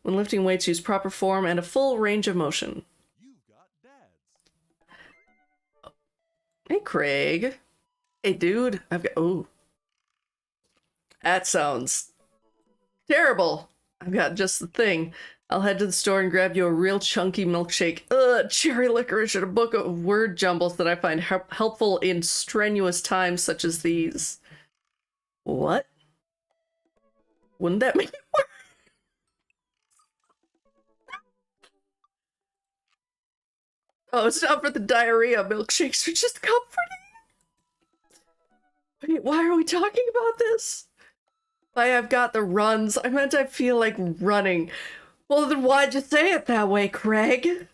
When lifting weights, use proper form and a full range of motion. Hey, Craig. Hey, dude. I've got... Ooh. That sounds terrible. I've got just the thing. I'll head to the store and grab you a real chunky milkshake. Cherry licorice and a book of word jumbles that I find helpful in strenuous times such as these. What? Wouldn't that make it worse? Oh, it's not for the diarrhea. Milkshakes are just comforting. Wait, why are we talking about this? I've got the runs. I meant I feel like running. Well, then why'd you say it that way, Craig?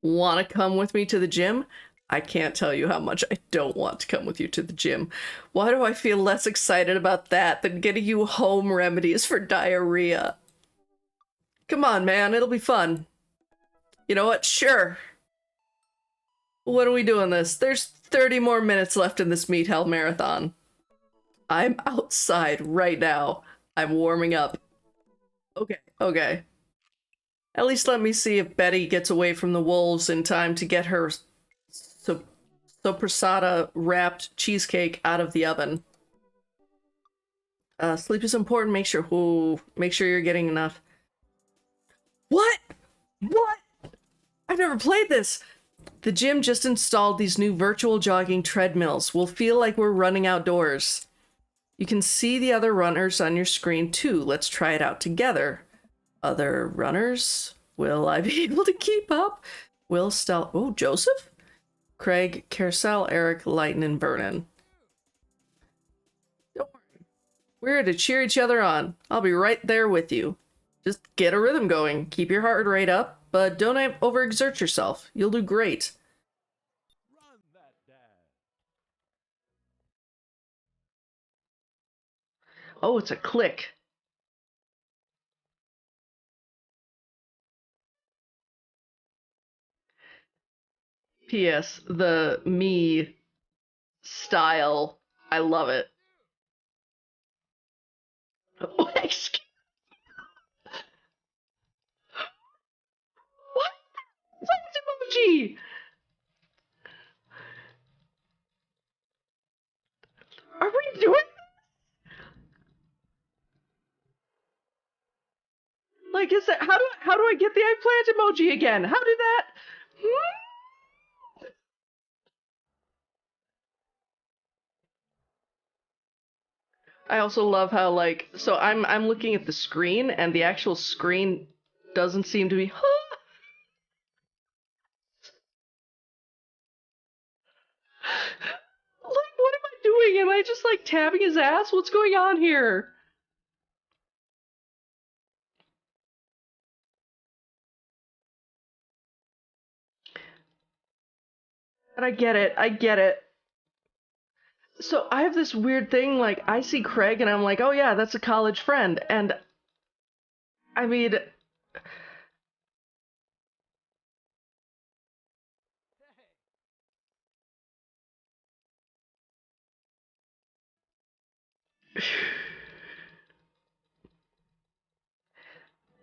Want to come with me to the gym? I can't tell you how much I don't want to come with you to the gym. Why do I feel less excited about that than getting you home remedies for diarrhea? Come on, man. It'll be fun. You know what? Sure. When are we doing this? There's 30 more minutes left in this Meat Hell Marathon. I'm outside right now. I'm warming up. Okay, okay. At least let me see if Betty gets away from the wolves in time to get her sopressata wrapped cheesecake out of the oven. Sleep is important. Make sure you're getting enough. What? What? I've never played this. The gym just installed these new virtual jogging treadmills. We'll feel like we're running outdoors. You can see the other runners on your screen too. Let's try it out together. Other runners? Will I be able to keep up? Oh, Joseph? Craig, Carousel, Eric, Lighten, and Vernon. Don't worry. We're here to cheer each other on. I'll be right there with you. Just get a rhythm going. Keep your heart rate up, but don't overexert yourself. You'll do great. Oh, it's a click. P.S. The me style. I love it. Oh, excuse What? Flash emoji! Are we doing this? Like, is that how do I get the eggplant emoji again? How did that? I also love how, like, so I'm looking at the screen and the actual screen doesn't seem to be like, what am I doing? Am I just like tapping his ass? What's going on here? But I get it. I get it. So I have this weird thing, like, I see Craig and I'm like, oh yeah, that's a college friend. And I mean,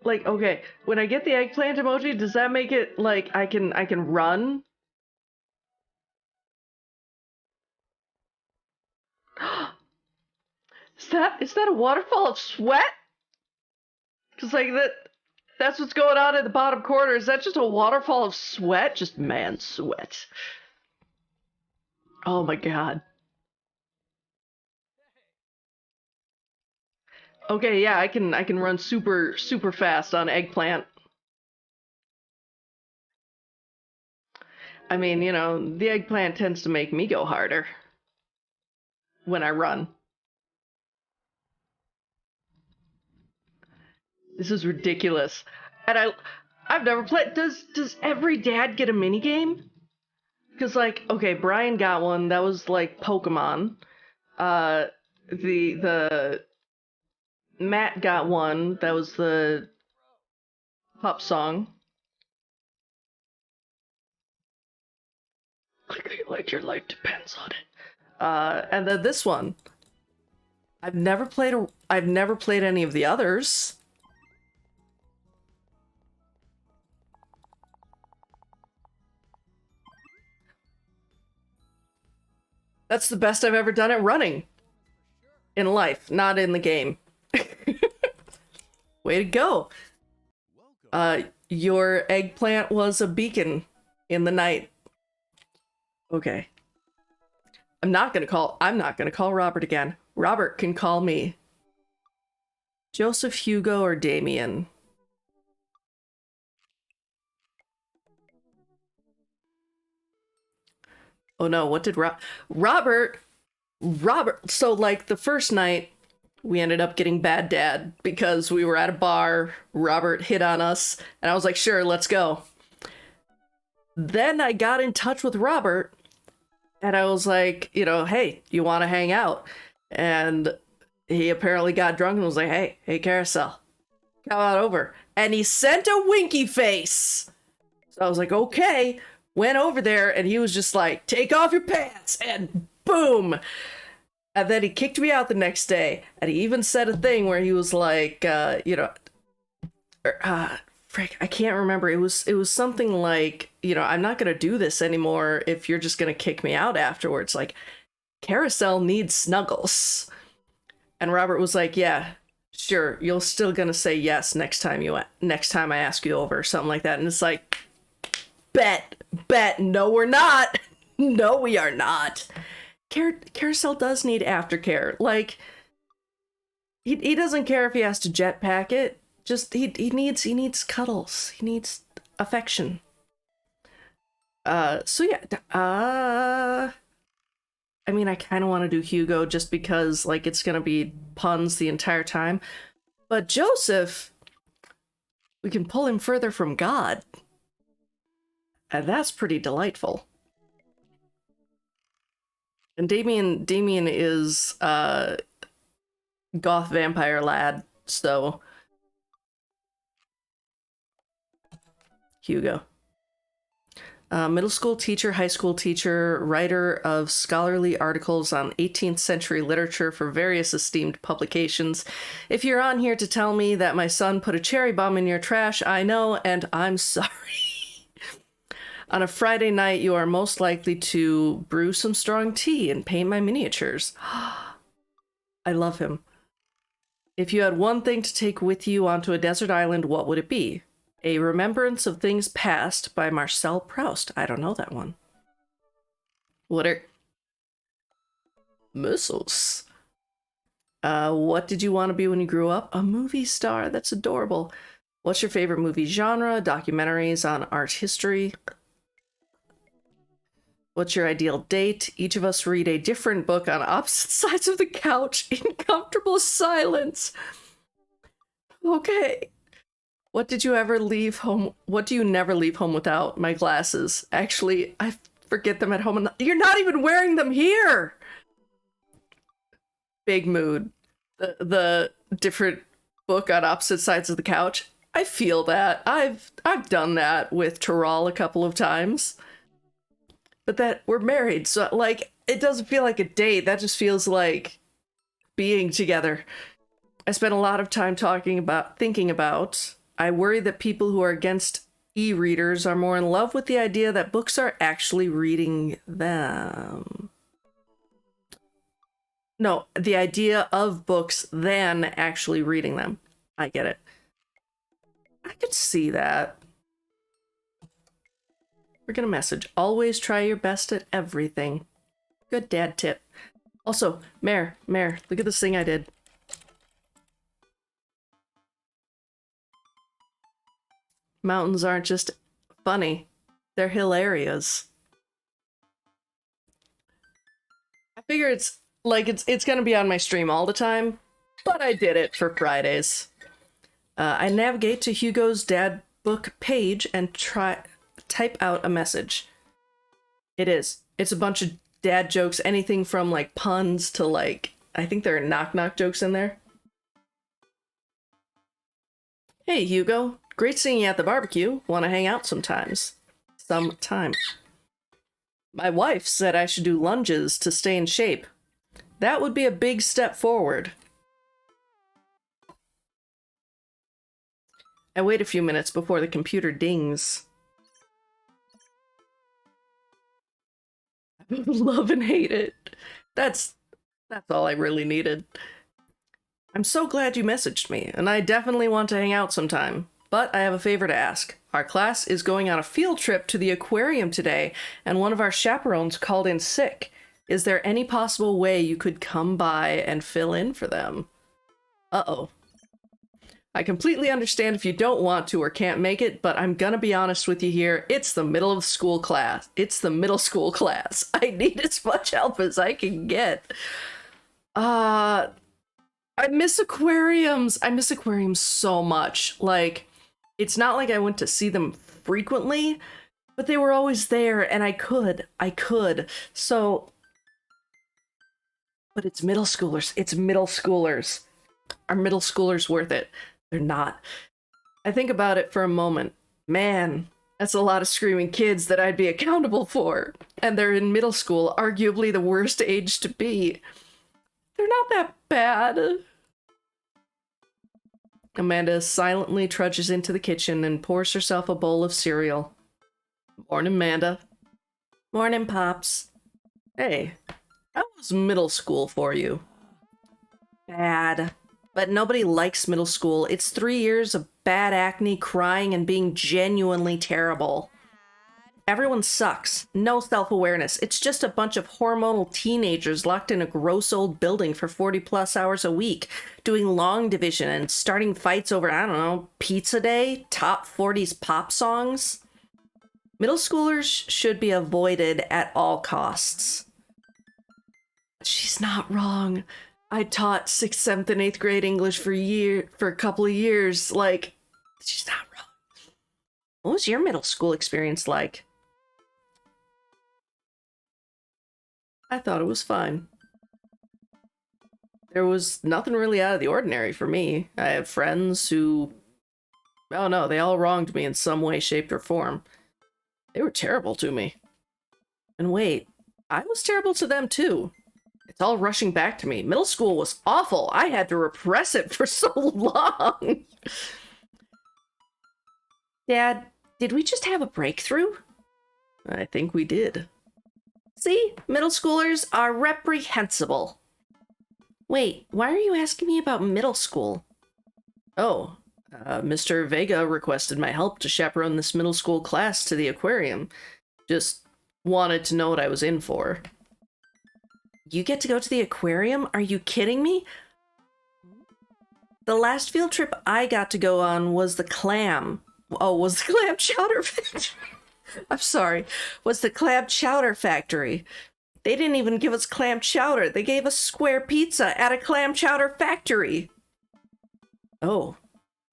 like, okay, when I get the eggplant emoji, does that make it like I can run? Is that a waterfall of sweat? Cause like that's what's going on in the bottom corner. Is that just a waterfall of sweat? Just man sweat. Oh my god. Okay, yeah, I can run super fast on eggplant. I mean, you know, the eggplant tends to make me go harder when I run. This is ridiculous. And I've never played. Does every dad get a mini game? Because like, okay, Brian got one that was like Pokemon. Uh, the Matt got one that was the pop song. Like your life depends on it. And then this one. I've never played I've never played any of the others. That's the best I've ever done at running. In life, not in the game. Way to go. Your eggplant was a beacon in the night. Okay. I'm not gonna call Robert again. Robert can call me. Joseph, Hugo, or Damien? Oh no, what did Robert, so like the first night, we ended up getting bad dad because we were at a bar, Robert hit on us, and I was like, sure, let's go. Then I got in touch with Robert, and I was like, you know, hey, you want to hang out? And he apparently got drunk and was like, hey, Carousel, come on over. And he sent a winky face. So I was like, okay. Went over there, and he was just like, take off your pants, and boom. And then he kicked me out the next day, and he even said a thing where he was like, you know, frick, I can't remember. It was something like, you know, I'm not gonna do this anymore if you're just gonna kick me out afterwards. Like, Carousel needs snuggles. And Robert was like, yeah, sure, you're still gonna say yes next time I ask you over, or something like that. And it's like, bet, no we're not. No, we are not. Carousel does need aftercare. Like, he doesn't care if he has to jetpack it. Just he needs cuddles. He needs affection. So yeah. I mean, I kind of want to do Hugo just because, like, it's gonna be puns the entire time. But Joseph, we can pull him further from God. And that's pretty delightful. And Damien is goth vampire lad, so Hugo. Middle school teacher, high school teacher, writer of scholarly articles on 18th century literature for various esteemed publications. If you're on here to tell me that my son put a cherry bomb in your trash, I know, and I'm sorry. On a Friday night, you are most likely to brew some strong tea and paint my miniatures. I love him. If you had one thing to take with you onto a desert island, what would it be? A Remembrance of Things Past by Marcel Proust. I don't know that one. What are... missiles. What did you want to be when you grew up? A movie star. That's adorable. What's your favorite movie genre? Documentaries on art history. What's your ideal date? Each of us read a different book on opposite sides of the couch in comfortable silence. Okay. What did you ever leave home? What do you never leave home without? My glasses. Actually, I forget them at home. And you're not even wearing them here. Big mood. The different book on opposite sides of the couch. I feel that. I've done that with Terral a couple of times. But that we're married, so like it doesn't feel like a date. That just feels like being together. I spent a lot of time thinking about. I worry that people who are against e-readers are more in love with the idea that books are actually reading them. No, the idea of books than actually reading them. I get it. I could see that. We're gonna message. Always try your best at everything. Good dad tip. Also, Mare, look at this thing I did. Mountains aren't just funny. They're hilarious. I figure it's gonna be on my stream all the time, but I did it for Fridays. I navigate to Hugo's dad book page and type out a message. It's a bunch of dad jokes, anything from like puns to like, I think there are knock jokes in there. Hey Hugo, great seeing you at the barbecue. Want to hang out sometimes? Sometime. My wife said I should do lunges to stay in shape. That would be a big step forward. I wait a few minutes before the computer dings. Love and hate it. That's all I really needed. I'm so glad you messaged me, and I definitely want to hang out sometime. But I have a favor to ask. Our class is going on a field trip to the aquarium today, and one of our chaperones called in sick. Is there any possible way you could come by and fill in for them? Uh-oh. I completely understand if you don't want to or can't make it, but I'm gonna be honest with you here. It's the middle of school class. It's the middle school class. I need as much help as I can get. I miss aquariums. I miss aquariums so much. Like, it's not like I went to see them frequently, but they were always there and I could. So, but it's middle schoolers. It's middle schoolers. Are middle schoolers worth it? They're not. I think about it for a moment. Man, that's a lot of screaming kids that I'd be accountable for. And they're in middle school, arguably the worst age to be. They're not that bad. Amanda silently trudges into the kitchen and pours herself a bowl of cereal. Morning, Amanda. Morning, Pops. Hey, how was middle school for you? Bad. But nobody likes middle school. It's 3 years of bad acne, crying, and being genuinely terrible. Everyone sucks. No self-awareness. It's just a bunch of hormonal teenagers locked in a gross old building for 40+ hours a week, doing long division and starting fights over, I don't know, pizza day, top 40s pop songs. Middle schoolers should be avoided at all costs. She's not wrong. I taught 6th, 7th, and 8th grade English for a couple of years. Like, she's not wrong. What was your middle school experience like? I thought it was fine. There was nothing really out of the ordinary for me. I have friends who... oh no, they all wronged me in some way, shape, or form. They were terrible to me. And wait, I was terrible to them too. It's all rushing back to me. Middle school was awful. I had to repress it for so long. Dad, did we just have a breakthrough? I think we did. See, middle schoolers are reprehensible. Wait, why are you asking me about middle school? Oh, Mr. Vega requested my help to chaperone this middle school class to the aquarium. Just wanted to know what I was in for. You get to go to the aquarium? Are you kidding me? The last field trip I got to go on was the clam. Oh, was the clam chowder factory. I'm sorry. Was the clam chowder factory. They didn't even give us clam chowder. They gave us square pizza at a clam chowder factory. Oh,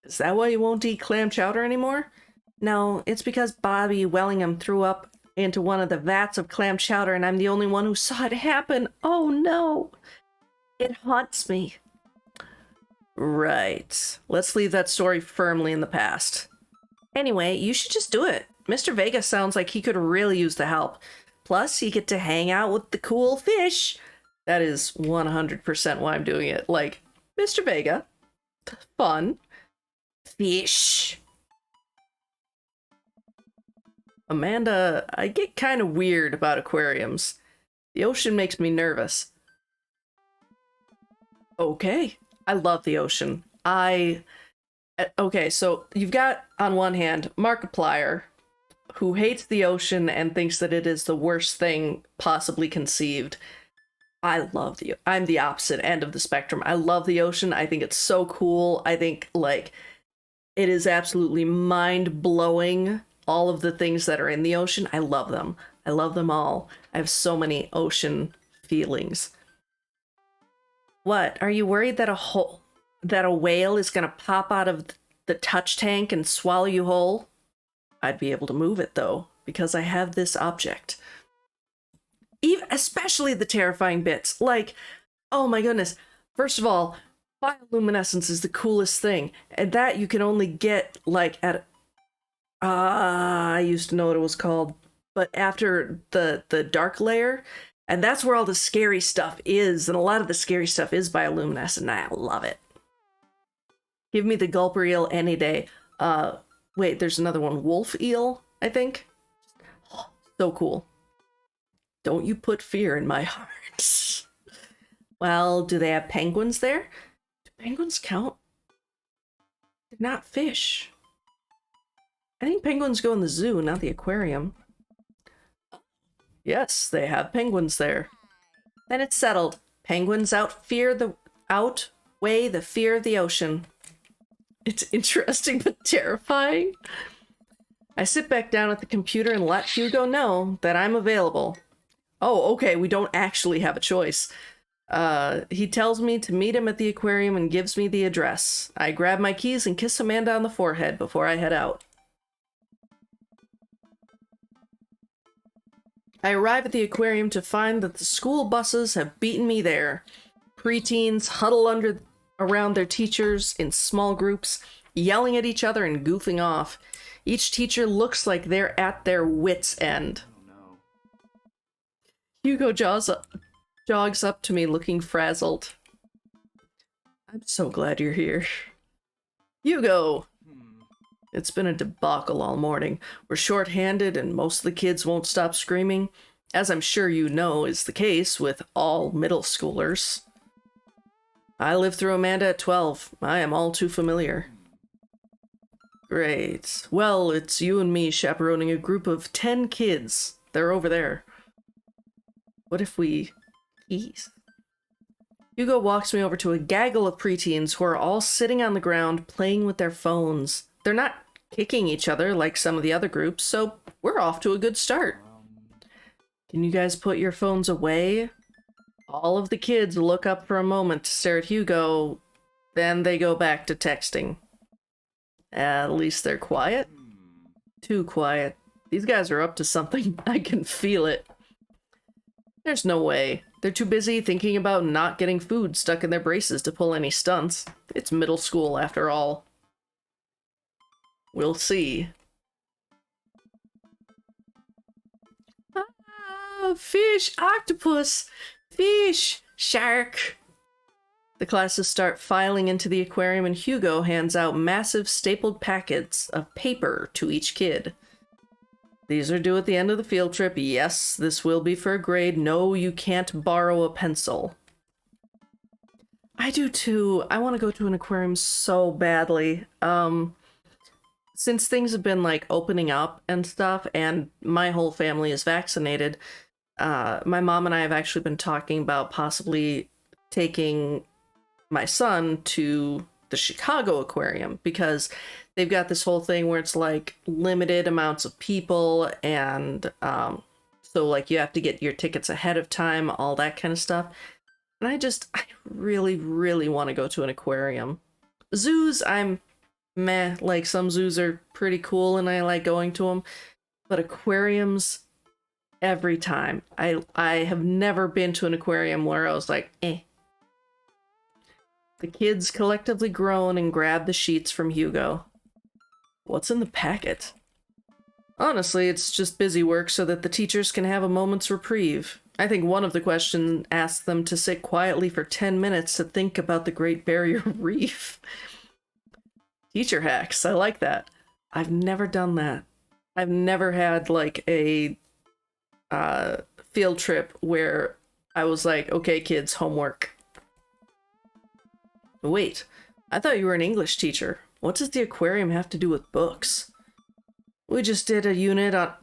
is that why you won't eat clam chowder anymore? No, it's because Bobby Wellingham threw up into one of the vats of clam chowder and I'm the only one who saw it happen. Oh no. It haunts me. Right. Let's leave that story firmly in the past. Anyway, you should just do it. Mr. Vega sounds like he could really use the help. Plus, you get to hang out with the cool fish. That is 100% why I'm doing it. Like, Mr. Vega. Fun. Fish. Amanda, I get kind of weird about aquariums. The ocean makes me nervous. Okay. I love the ocean. Okay, so you've got, on one hand, Markiplier, who hates the ocean and thinks that it is the worst thing possibly conceived. I'm the opposite end of the spectrum. I love the ocean. I think it's so cool. I think, like, it is absolutely mind-blowing, all of the things that are in the ocean. I love them. I love them all. I have so many ocean feelings. What? Are you worried that a whale is gonna pop out of the touch tank and swallow you whole? I'd be able to move it though, because I have this object. Especially the terrifying bits. Like, oh my goodness. First of all, bioluminescence is the coolest thing. And that you can only get, like, at... I used to know what it was called. But after the dark layer, and that's where all the scary stuff is. And a lot of the scary stuff is bioluminescent, and I love it. Give me the gulp reel any day. Wait, there's another one. Wolf eel, I think. So cool. Don't you put fear in my heart. Well, do they have penguins there? Do penguins count? They're not fish. I think penguins go in the zoo, not the aquarium. Yes, they have penguins there. Then it's settled. Penguins outweigh the fear of the ocean. It's interesting but terrifying. I sit back down at the computer and let Hugo know that I'm available. Oh, okay, we don't actually have a choice. He tells me to meet him at the aquarium and gives me the address. I grab my keys and kiss Amanda on the forehead before I head out. I arrive at the aquarium to find that the school buses have beaten me there. Preteens huddle around their teachers in small groups, yelling at each other and goofing off. Each teacher looks like they're at their wits' end. Oh, no. Hugo jogs up to me looking frazzled. I'm so glad you're here. Hugo! It's been a debacle all morning. We're short-handed and most of the kids won't stop screaming, as I'm sure you know is the case with all middle schoolers. I lived through Amanda at 12. I am all too familiar. Great. Well, it's you and me chaperoning a group of 10 kids. They're over there. What if we tease? Hugo walks me over to a gaggle of preteens who are all sitting on the ground playing with their phones. They're not kicking each other like some of the other groups, so we're off to a good start. Can you guys put your phones away? All of the kids look up for a moment to stare at Hugo, then they go back to texting. At least they're quiet. Too quiet. These guys are up to something. I can feel it. There's no way. They're too busy thinking about not getting food stuck in their braces to pull any stunts. It's middle school after all. We'll see. Ah, fish, octopus, fish, shark. The classes start filing into the aquarium and Hugo hands out massive stapled packets of paper to each kid. These are due at the end of the field trip. Yes, this will be for a grade. No, you can't borrow a pencil. I do too. I want to go to an aquarium so badly. Since things have been like opening up and stuff and my whole family is vaccinated, my mom and I have actually been talking about possibly taking my son to the Chicago Aquarium because they've got this whole thing where it's like limited amounts of people and so like you have to get your tickets ahead of time, all that kind of stuff. And I really, really want to go to an aquarium. Zoos, I'm meh, like some zoos are pretty cool and I like going to them, but aquariums, every time. I have never been to an aquarium where I was like, eh. The kids collectively groan and grab the sheets from Hugo. What's in the packet? Honestly, it's just busy work so that the teachers can have a moment's reprieve. I think one of the questions asked them to sit quietly for 10 minutes to think about the Great Barrier Reef. Teacher hacks, I like that. I've never done that. I've never had like a field trip where I was like, okay kids, homework. Wait, I thought you were an English teacher. What does the aquarium have to do with books? We just did a unit on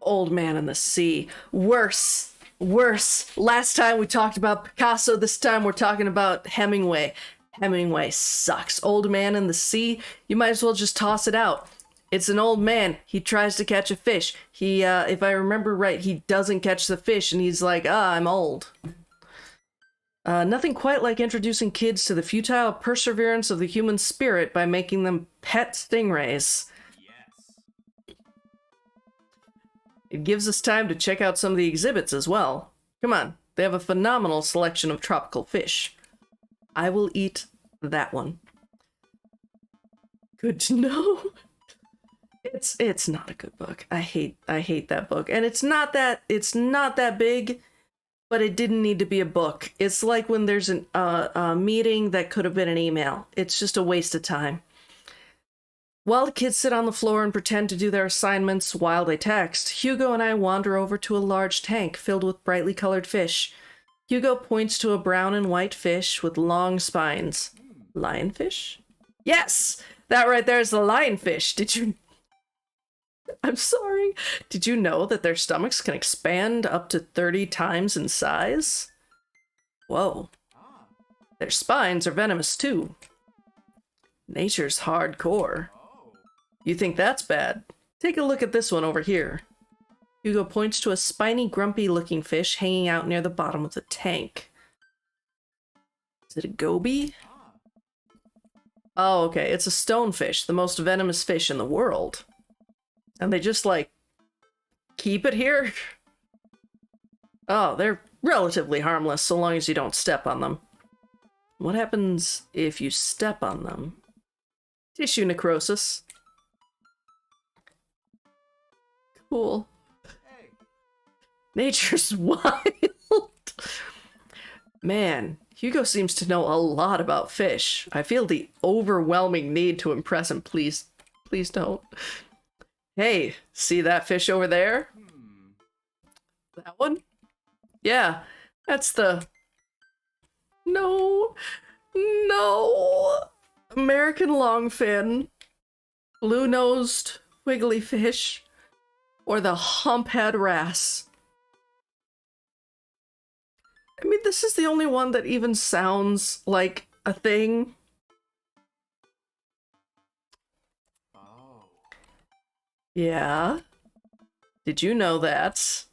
Old Man in the Sea. Worse. Last time we talked about Picasso, this time we're talking about Hemingway. Hemingway sucks. Old Man in the Sea, you might as well just toss it out. It's an old man. He tries to catch a fish. He, if I remember right, he doesn't catch the fish and he's like, I'm old. Nothing quite like introducing kids to the futile perseverance of the human spirit by making them pet stingrays. Yes. It gives us time to check out some of the exhibits as well. Come on, they have a phenomenal selection of tropical fish. I will eat that one. Good to know. It's not a good book. I hate that book. And it's not that big. But it didn't need to be a book. It's like when there's a meeting that could have been an email. It's just a waste of time. While the kids sit on the floor and pretend to do their assignments while they text, Hugo and I wander over to a large tank filled with brightly colored fish. Hugo points to a brown and white fish with long spines. Lionfish? Yes! That right there is the lionfish. Did you... I'm sorry. Did you know that their stomachs can expand up to 30 times in size? Whoa. Their spines are venomous too. Nature's hardcore. You think that's bad? Take a look at this one over here. Hugo points to a spiny, grumpy-looking fish hanging out near the bottom of the tank. Is it a goby? Oh, okay. It's a stonefish, the most venomous fish in the world. And they just, like, keep it here? Oh, they're relatively harmless so long as you don't step on them. What happens if you step on them? Tissue necrosis. Cool. Hey. Nature's wild. Man, Hugo seems to know a lot about fish. I feel the overwhelming need to impress him. Please, please don't. Hey, see that fish over there? That one? Yeah, that's the... No. No. American longfin. Blue-nosed wiggly fish. Or the humphead wrasse. I mean, this is the only one that even sounds like a thing. Oh. Yeah. Did you know that?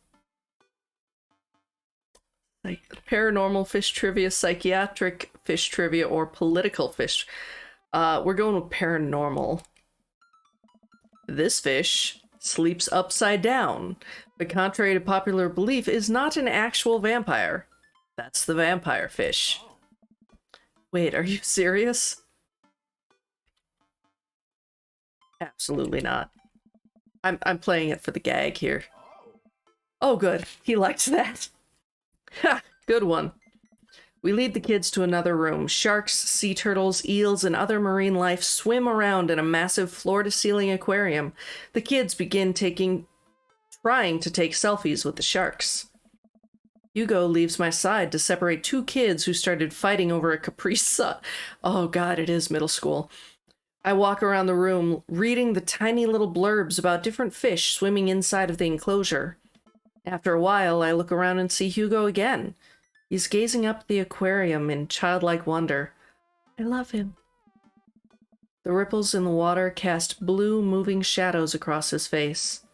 Like paranormal fish trivia, psychiatric fish trivia, or political fish. We're going with paranormal. This fish sleeps upside down, but contrary to popular belief, is not an actual vampire. That's the vampire fish. Wait, are you serious? Absolutely not. I'm playing it for the gag here. Oh, good. He liked that. Ha! Good one. We lead the kids to another room. Sharks, sea turtles, eels, and other marine life swim around in a massive floor-to-ceiling aquarium. The kids begin trying to take selfies with the sharks. Hugo leaves my side to separate two kids who started fighting over a Capri Sun. Oh god, it is middle school. I walk around the room, reading the tiny little blurbs about different fish swimming inside of the enclosure. After a while, I look around and see Hugo again. He's gazing up at the aquarium in childlike wonder. I love him. The ripples in the water cast blue, moving shadows across his face.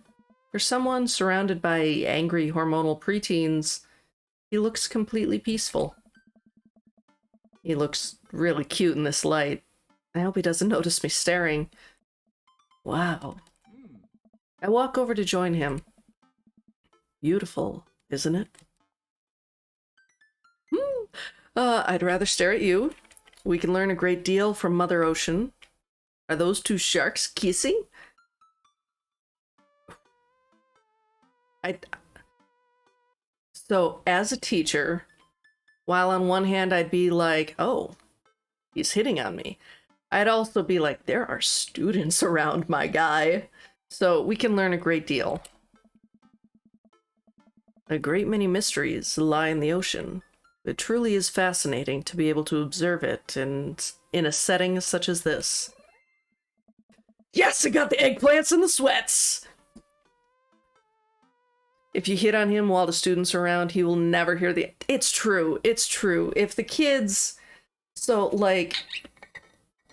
For someone surrounded by angry hormonal preteens, he looks completely peaceful. He looks really cute in this light. I hope he doesn't notice me staring. Wow. I walk over to join him. Beautiful, isn't it? I'd rather stare at you. We can learn a great deal from Mother Ocean. Are those two sharks kissing? So, as a teacher, while on one hand I'd be like, oh, he's hitting on me, I'd also be like, there are students around, my guy. So we can learn a great deal. A great many mysteries lie in the ocean. It truly is fascinating to be able to observe it in a setting such as this. Yes, I got the eggplants and the sweats! If you hit on him while the students are around, he will never hear the... It's true, it's true. If the kids... So, like...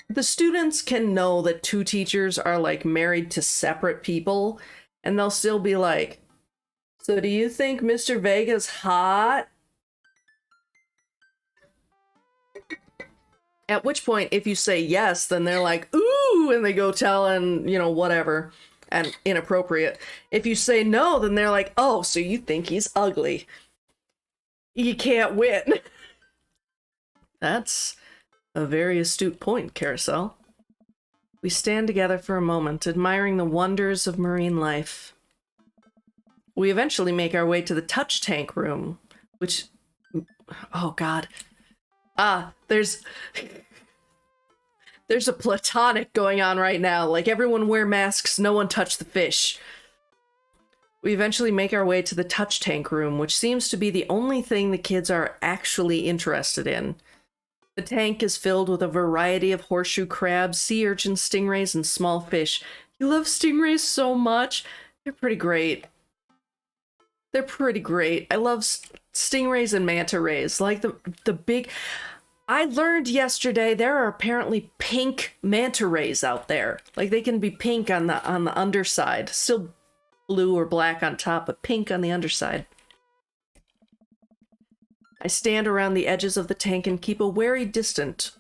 The students can know that two teachers are, like, married to separate people, and they'll still be like, so do you think Mr. Vega's hot? At which point, if you say yes, then they're like, ooh, and they go tell and, you know, whatever, and inappropriate. If you say no, then they're like, oh, so you think he's ugly. You can't win. That's a very astute point, Carousel. We stand together for a moment, admiring the wonders of marine life. We eventually make our way to the touch tank room, which... Oh, God. There's There's a platonic going on right now. Like, everyone wear masks, no one touch the fish. We eventually make our way to the touch tank room, which seems to be the only thing the kids are actually interested in. The tank is filled with a variety of horseshoe crabs, sea urchins, stingrays, and small fish. You love stingrays so much. They're pretty great. They're pretty great. I love stingrays and manta rays. Like the big... I learned yesterday there are apparently pink manta rays out there. Like, they can be pink on the underside. Still blue or black on top, but pink on the underside. I stand around the edges of the tank and keep a wary distance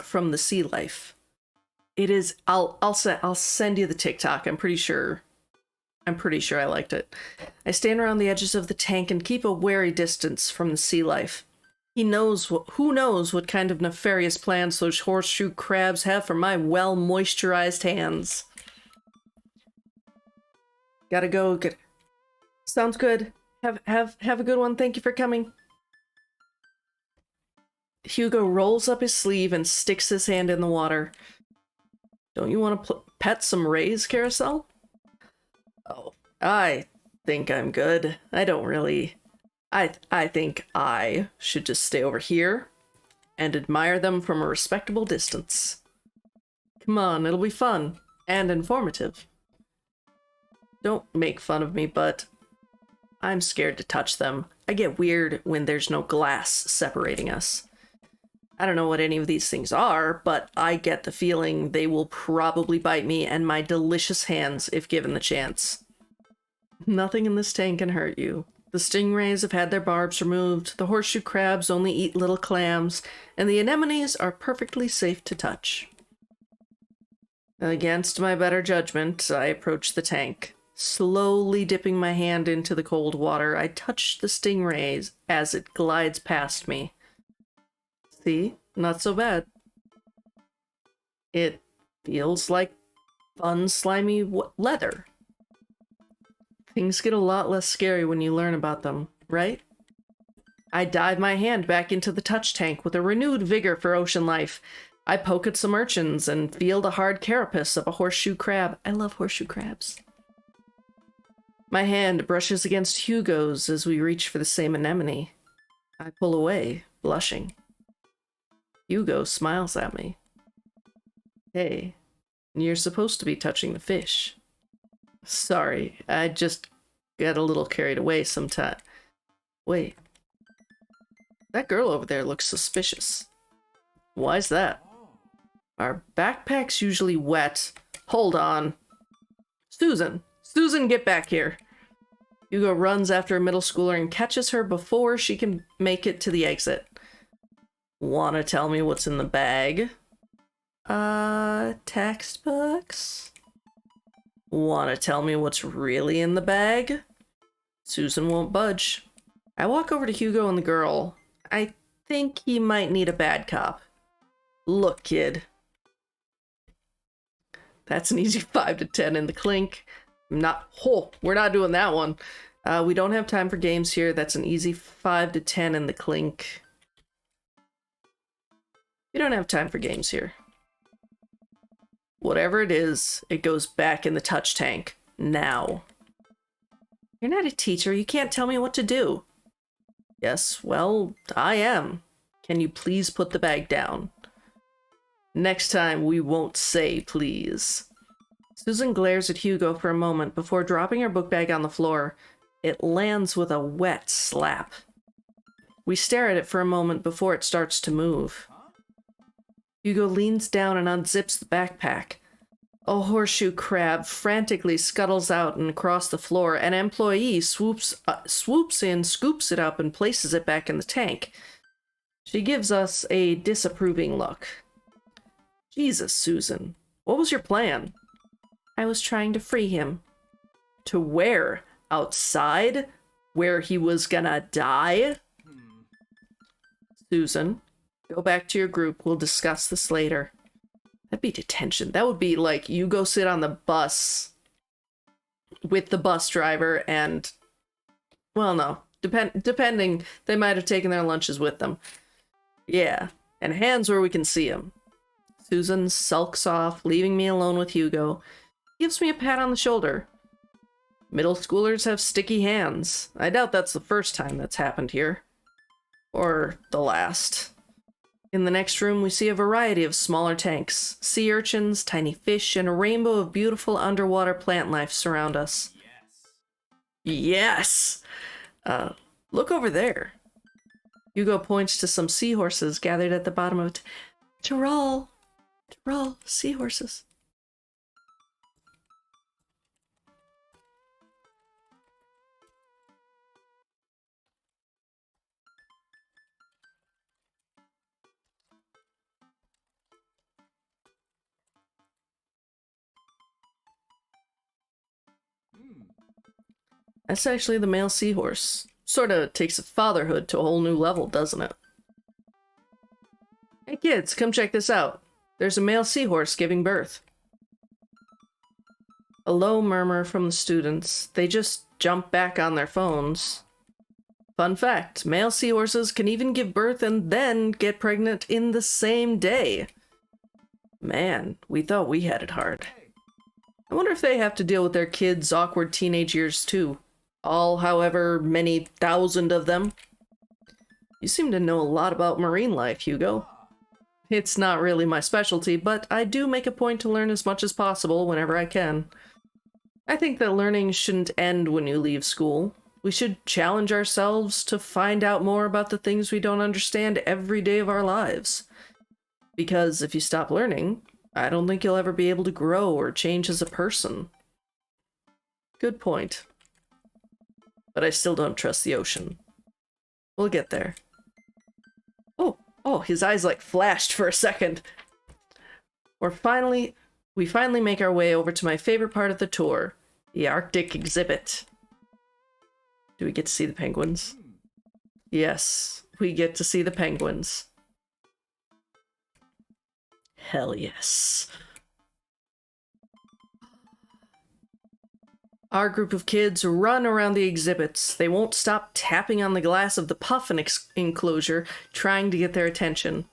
from the sea life. It is... I'll send you the TikTok. I'm pretty sure I liked it. I stand around the edges of the tank and keep a wary distance from the sea life. Who knows what kind of nefarious plans those horseshoe crabs have for my well-moisturized hands. Gotta go. Good. Sounds good. Have a good one. Thank you for coming. Hugo rolls up his sleeve and sticks his hand in the water. Don't you want to pet some rays, Carousel? Oh, I think I'm good. I don't really... I think I should just stay over here and admire them from a respectable distance. Come on, it'll be fun and informative. Don't make fun of me, but I'm scared to touch them. I get weird when there's no glass separating us. I don't know what any of these things are, but I get the feeling they will probably bite me and my delicious hands if given the chance. Nothing in this tank can hurt you. The stingrays have had their barbs removed, the horseshoe crabs only eat little clams, and the anemones are perfectly safe to touch. Against my better judgment, I approach the tank. Slowly dipping my hand into the cold water, I touch the stingrays as it glides past me. See? Not so bad. It feels like fun, slimy leather. Things get a lot less scary when you learn about them, right? I dive my hand back into the touch tank with a renewed vigor for ocean life. I poke at some urchins and feel the hard carapace of a horseshoe crab. I love horseshoe crabs. My hand brushes against Hugo's as we reach for the same anemone. I pull away, blushing. Hugo smiles at me. Hey, you're supposed to be touching the fish. Sorry, I just got a little carried away sometime. Wait. That girl over there looks suspicious. Why's that? Our backpack's usually wet. Hold on. Susan! Susan, get back here! Hugo runs after a middle schooler and catches her before she can make it to the exit. Wanna tell me what's in the bag? Textbooks? Wanna tell me what's really in the bag? Susan won't budge. I walk over to Hugo and the girl. I think he might need a bad cop. Look, kid. That's an easy 5 to 10 in the clink. We're not doing that one. We don't have time for games here. That's an easy 5 to 10 in the clink. We don't have time for games here. Whatever it is, it goes back in the touch tank. Now. You're not a teacher. You can't tell me what to do. Yes, well, I am. Can you please put the bag down? Next time, we won't say please. Susan glares at Hugo for a moment before dropping her book bag on the floor. It lands with a wet slap. We stare at it for a moment before it starts to move. Hugo leans down and unzips the backpack. A horseshoe crab frantically scuttles out and across the floor. An employee swoops in, scoops it up, and places it back in the tank. She gives us a disapproving look. Jesus, Susan. What was your plan? I was trying to free him. To where? Outside? Where he was gonna die? Susan. Go back to your group. We'll discuss this later. That'd be detention. That would be like you go sit on the bus with the bus driver and... Well, no. Depending, they might have taken their lunches with them. Yeah. And hands where we can see them. Susan sulks off, leaving me alone with Hugo. He gives me a pat on the shoulder. Middle schoolers have sticky hands. I doubt that's the first time that's happened here. Or the last. In the next room, we see a variety of smaller tanks. Sea urchins, tiny fish, and a rainbow of beautiful underwater plant life surround us. Yes! Look over there. Hugo points to some seahorses gathered at the bottom of it. Tyrol, seahorses. That's actually the male seahorse. Sorta takes fatherhood to a whole new level, doesn't it? Hey kids, come check this out. There's a male seahorse giving birth. A low murmur from the students. They just jump back on their phones. Fun fact, male seahorses can even give birth and then get pregnant in the same day. Man, we thought we had it hard. I wonder if they have to deal with their kids' awkward teenage years too. All however many thousand of them. You seem to know a lot about marine life, Hugo. It's not really my specialty, but I do make a point to learn as much as possible whenever I can. I think that learning shouldn't end when you leave school. We should challenge ourselves to find out more about the things we don't understand every day of our lives. Because if you stop learning, I don't think you'll ever be able to grow or change as a person. Good point. But I still don't trust the ocean. We'll get there. Oh, his eyes like flashed for a second. We finally make our way over to my favorite part of the tour, the Arctic exhibit. Do we get to see the penguins? Yes, we get to see the penguins. Hell yes. Our group of kids run around the exhibits. They won't stop tapping on the glass of the puffin enclosure, trying to get their attention.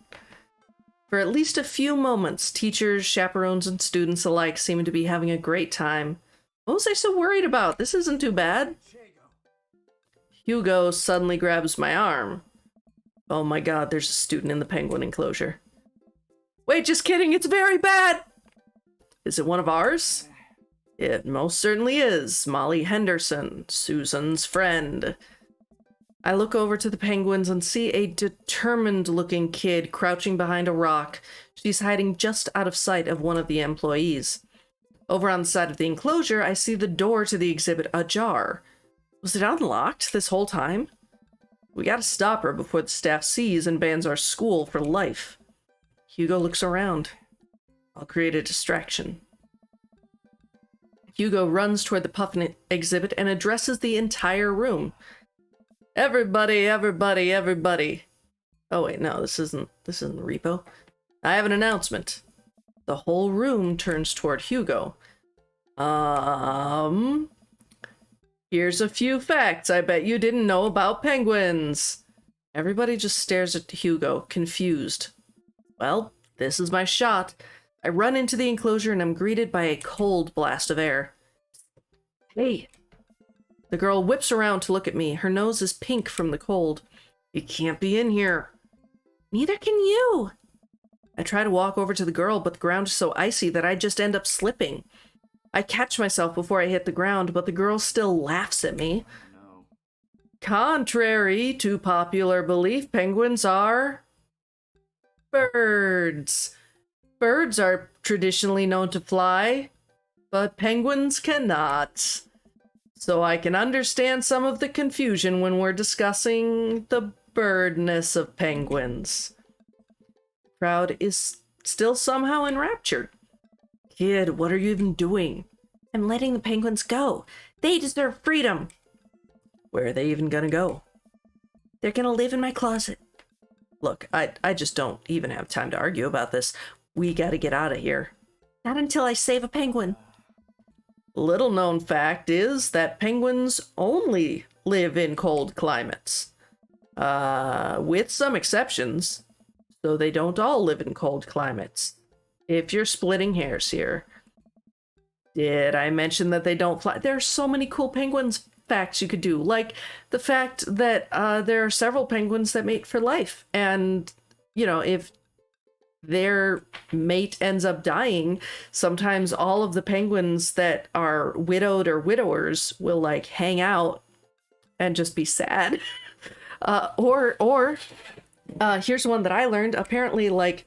For at least a few moments, teachers, chaperones, and students alike seem to be having a great time. What was I so worried about? This isn't too bad. Hugo suddenly grabs my arm. Oh my god, there's a student in the penguin enclosure. Wait, just kidding, it's very bad! Is it one of ours? It most certainly is. Molly Henderson, Susan's friend. I look over to the penguins and see a determined-looking kid crouching behind a rock. She's hiding just out of sight of one of the employees. Over on the side of the enclosure, I see the door to the exhibit ajar. Was it unlocked this whole time? We gotta stop her before the staff sees and bans our school for life. Hugo looks around. I'll create a distraction. Hugo runs toward the puffin exhibit and addresses the entire room. Everybody, everybody, everybody. Oh wait, no, this isn't Repo. I have an announcement. The whole room turns toward Hugo. Here's a few facts I bet you didn't know about penguins. Everybody just stares at Hugo, confused. Well, this is my shot. I run into the enclosure and am greeted by a cold blast of air. Hey. The girl whips around to look at me. Her nose is pink from the cold. You can't be in here. Neither can you. I try to walk over to the girl, but the ground is so icy that I just end up slipping. I catch myself before I hit the ground, but the girl still laughs at me. No. Contrary to popular belief, penguins are birds. Birds are traditionally known to fly, but penguins cannot. So I can understand some of the confusion when we're discussing the birdness of penguins. The crowd is still somehow enraptured. Kid, what are you even doing? I'm letting the penguins go. They deserve freedom. Where are they even gonna go? They're gonna live in my closet. Look, I just don't even have time to argue about this. We gotta get out of here. Not until I save a penguin. Little known fact is that penguins only live in cold climates. With some exceptions. So they don't all live in cold climates. if you're splitting hairs here, did I mention that they don't fly? There are so many cool penguins facts you could do, like the fact that there are several penguins that mate for life, and you know, if their mate ends up dying, sometimes all of the penguins that are widowed or widowers will like hang out and just be sad. Or here's one that I learned. Apparently, like,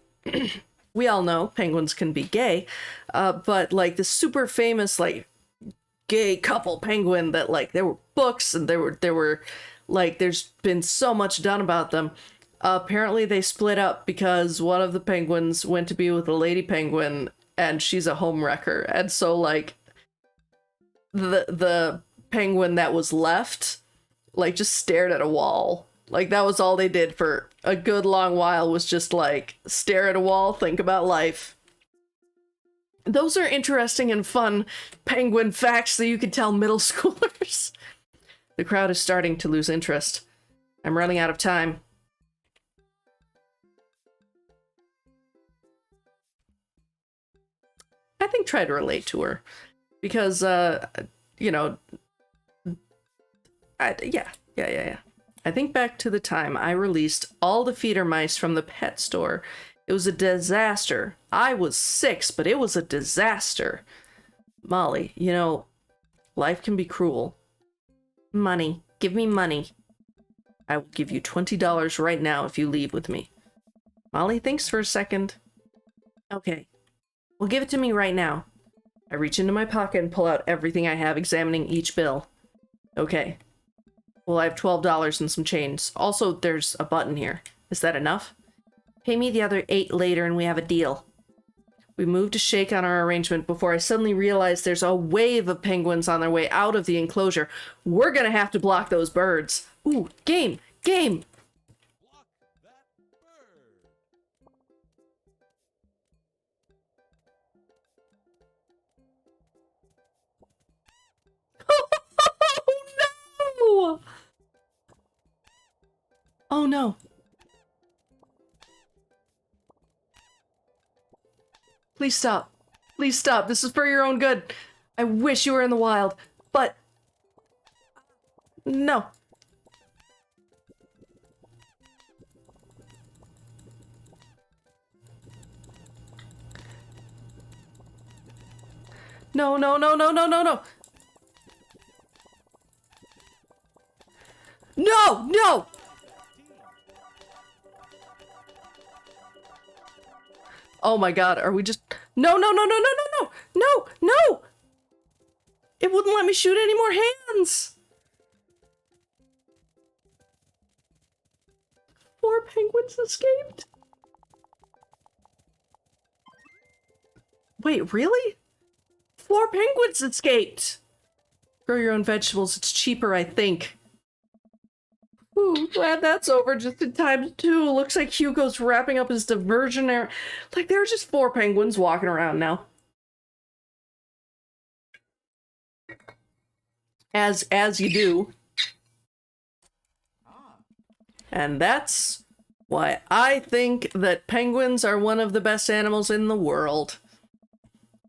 we all know penguins can be gay, but like the super famous like gay couple penguin that like there were books and there were like there's been so much done about them. Apparently they split up because one of the penguins went to be with a lady penguin and she's a homewrecker, and so like the penguin that was left like just stared at a wall. Like that was all they did for a good long while, was just like stare at a wall, think about life. Those are interesting and fun penguin facts that you could tell middle schoolers. The crowd is starting to lose interest. I'm running out of time. I think try to relate to her. Because, you know, yeah. I think back to the time I released all the feeder mice from the pet store. It was a disaster. I was 6, but it was a disaster. Molly, you know, life can be cruel. Money. Give me money. I will give you $20 right now if you leave with me. Molly thinks for a second. Okay. Well, give it to me right now. I reach into my pocket and pull out everything I have, examining each bill. Okay. Well, I have $12 and some change. Also, there's a button here. Is that enough? Pay me the other 8 later and we have a deal. We moved to shake on our arrangement before I suddenly realized there's a wave of penguins on their way out of the enclosure. We're gonna have to block those birds. Ooh, game! Game! Block that bird. Oh no! Oh no. Please stop. Please stop. This is for your own good. I wish you were in the wild, but... No. No, no, no, no, no, no, no. No, no! Oh my god, are we just... No, no, no, no, no, no, no! No, no! It wouldn't let me shoot any more hands! 4 penguins escaped? Wait, really? 4 penguins escaped! Grow your own vegetables, it's cheaper, I think. Ooh, glad that's over just in time too. Looks like Hugo's wrapping up his diversionary. Like, there are just 4 penguins walking around now. As you do. And that's why I think that penguins are one of the best animals in the world.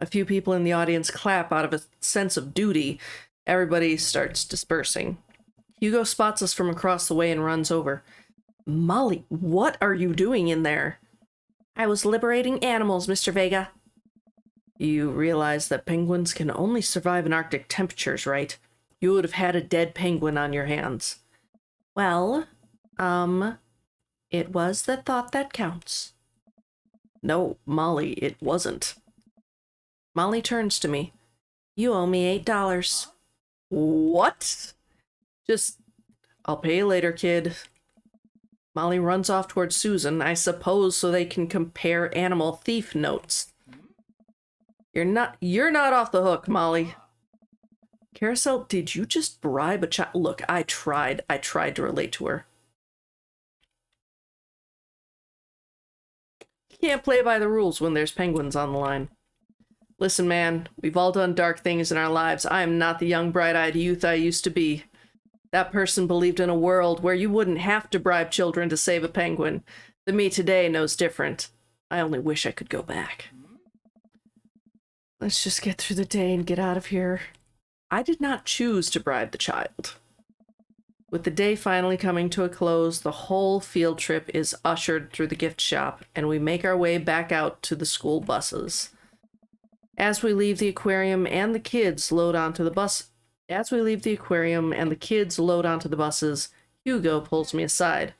A few people in the audience clap out of a sense of duty. Everybody starts dispersing. Hugo spots us from across the way and runs over. Molly, what are you doing in there? I was liberating animals, Mr. Vega. You realize that penguins can only survive in Arctic temperatures, right? You would have had a dead penguin on your hands. Well, it was the thought that counts. No, Molly, it wasn't. Molly turns to me. You owe me $8. What? Just, I'll pay you later, kid. Molly runs off towards Susan, I suppose so they can compare animal thief notes. You're not off the hook, Molly. Carousel, did you just bribe a child? Look, I tried to relate to her. Can't play by the rules when there's penguins on the line. Listen, man, we've all done dark things in our lives. I am not the young, bright-eyed youth I used to be. That person believed in a world where you wouldn't have to bribe children to save a penguin. The me today knows different. I only wish I could go back. Let's just get through the day and get out of here. I did not choose to bribe the child. With the day finally coming to a close, the whole field trip is ushered through the gift shop, and we make our way back out to the school buses. As we leave the aquarium and the kids load onto the buses, Hugo pulls me aside.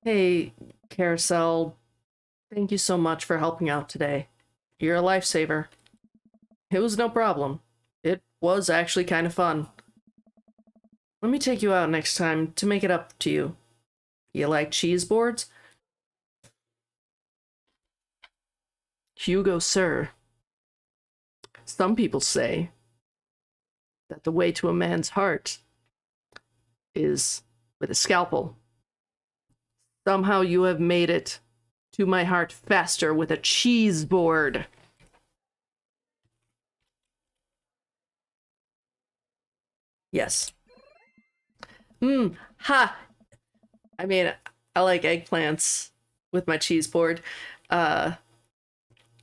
Hey, Carousel, thank you so much for helping out today. You're a lifesaver. It was no problem. It was actually kind of fun. Let me take you out next time to make it up to you. You like cheese boards? Hugo, sir. Some people say that the way to a man's heart is with a scalpel. Somehow you have made it to my heart faster with a cheese board. Yes. Ha! I mean, I like eggplants with my cheese board.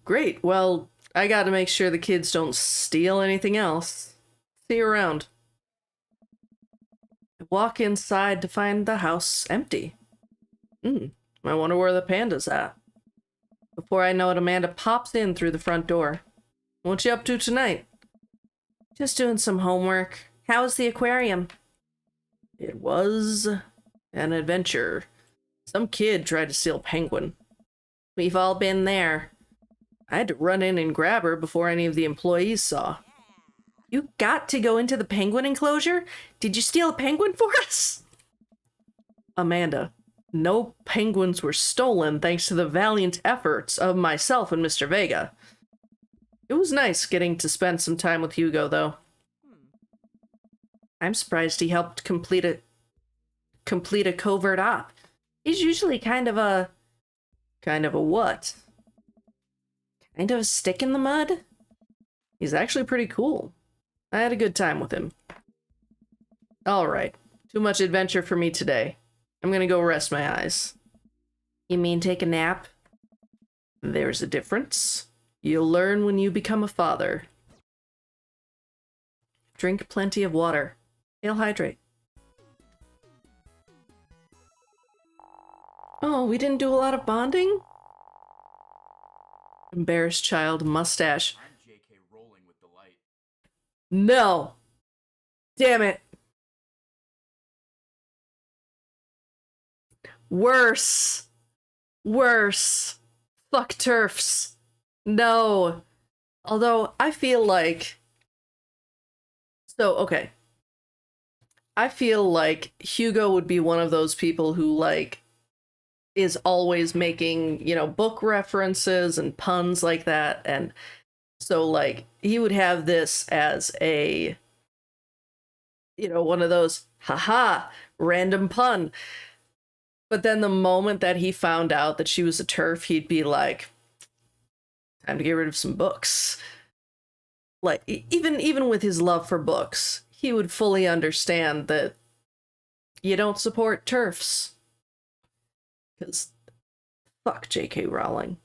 Great. Well, I gotta make sure the kids don't steal anything else. See you around. I walk inside to find the house empty. I wonder where the panda's at. Before I know it, Amanda pops in through the front door. What you up to tonight? Just doing some homework. How's the aquarium? It was an adventure. Some kid tried to steal a penguin. We've all been there. I had to run in and grab her before any of the employees saw. You got to go into the penguin enclosure? Did you steal a penguin for us? Amanda, no penguins were stolen thanks to the valiant efforts of myself and Mr. Vega. It was nice getting to spend some time with Hugo, though. I'm surprised he helped complete a covert op. He's usually kind of a what? Kind of a stick in the mud? He's actually pretty cool. I had a good time with him. Alright, too much adventure for me today. I'm gonna go rest my eyes. You mean take a nap? There's a difference. You'll learn when you become a father. Drink plenty of water. He'll hydrate. Oh, we didn't do a lot of bonding? Embarrassed child, mustache. I'm JK rolling with delight. No! Damn it! Worse! Worse! Fuck turfs! No! Although, I feel like... So, okay. I feel like Hugo would be one of those people who, like, is always making, you know, book references and puns like that, and so, like, he would have this as a, you know, one of those, haha, random pun. But then the moment that he found out that she was a TERF, he'd be like, time to get rid of some books. Like, even with his love for books, he would fully understand that you don't support TERFs. Because fuck J.K. Rowling.